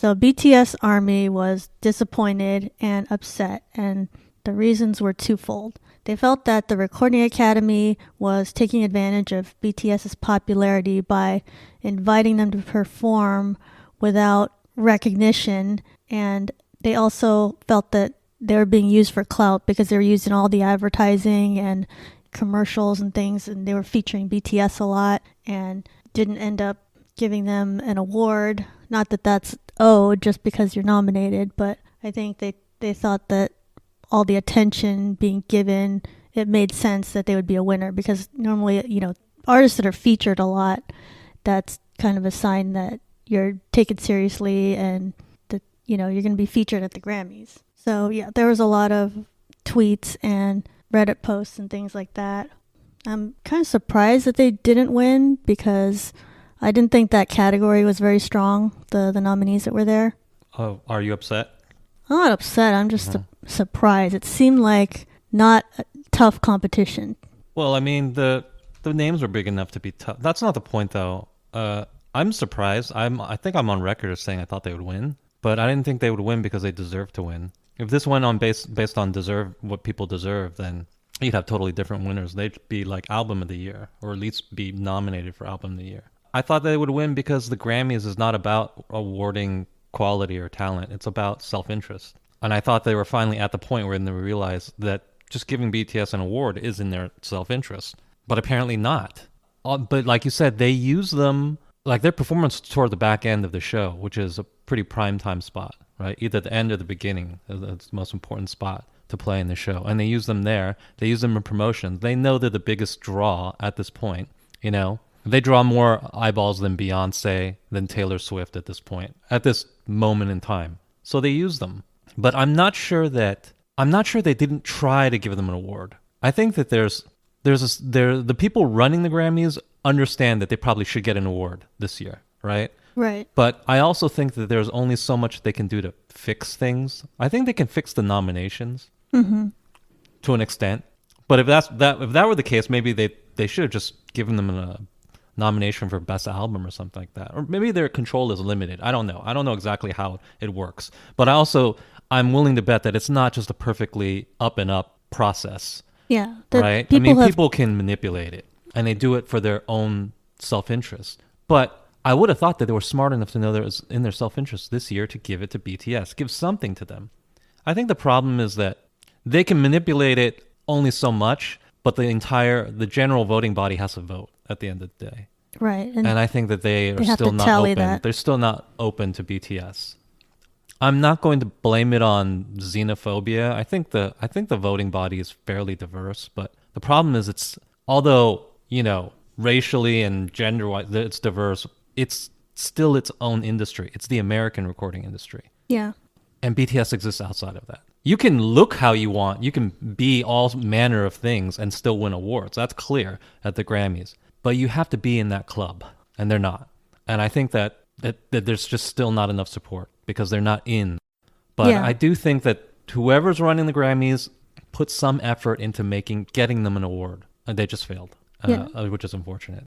So BTS Army was disappointed and upset, and the reasons were twofold. They felt that the Recording Academy was taking advantage of BTS's popularity by inviting them to perform without recognition, and they also felt that they were being used for clout because they were used in all the advertising and commercials and things, and they were featuring BTS a lot and didn't end up giving them an award. Not that that's owed just because you're nominated, but I think they thought that all the attention being given, it made sense that they would be a winner, because normally, artists that are featured a lot, that's kind of a sign that you're taken seriously and that, you're going to be featured at the Grammys. So yeah, there was a lot of tweets and Reddit posts and things like that. I'm kind of surprised that they didn't win, because I didn't think that category was very strong, the nominees that were there. Oh, are you upset? I'm not upset. I'm just surprised. It seemed like not a tough competition. Well, I mean, the names were big enough to be tough. That's not the point, though. I'm surprised. I think I'm on record as saying I thought they would win, but I didn't think they would win because they deserved to win. If this went on based on what people deserve, then you'd have totally different winners. They'd be like Album of the Year, or at least be nominated for Album of the Year. I thought they would win because the Grammys is not about awarding quality or talent. It's about self-interest. And I thought they were finally at the point where they realized that just giving BTS an award is in their self-interest. But apparently not. But like you said, they use them, like their performance toward the back end of the show, which is a pretty prime time spot, right? Either the end or the beginning. It's the most important spot to play in the show. And they use them there. They use them in promotions. They know they're the biggest draw at this point, They draw more eyeballs than Beyonce, than Taylor Swift at this point, at this moment in time. So they use them. But I'm not sure they didn't try to give them an award. I think that the people running the Grammys understand that they probably should get an award this year, right? Right. But I also think that there's only so much they can do to fix things. I think they can fix the nominations to an extent. But if that were the case, maybe they should have just given them a nomination for Best Album or something like that. Or maybe their control is limited. I don't know. I don't know exactly how it works. But I'm willing to bet that it's not just a perfectly up and up process. Yeah. Right? People can manipulate it, and they do it for their own self-interest. But I would have thought that they were smart enough to know that it was in their self-interest this year to give it to BTS, give something to them. I think the problem is that they can manipulate it only so much, but the general voting body has to vote at the end of the day. Right. And I think that they are still not open. They're still not open to BTS. I'm not going to blame it on xenophobia. I think the voting body is fairly diverse, but the problem is although, racially and gender-wise it's diverse, it's still its own industry. It's the American recording industry. Yeah. And BTS exists outside of that. You can look how you want. You can be all manner of things and still win awards. That's clear at the Grammys. But you have to be in that club, and they're not. And I think that there's just still not enough support because they're not in. But yeah. I do think that whoever's running the Grammys put some effort into getting them an award, and they just failed, which is unfortunate.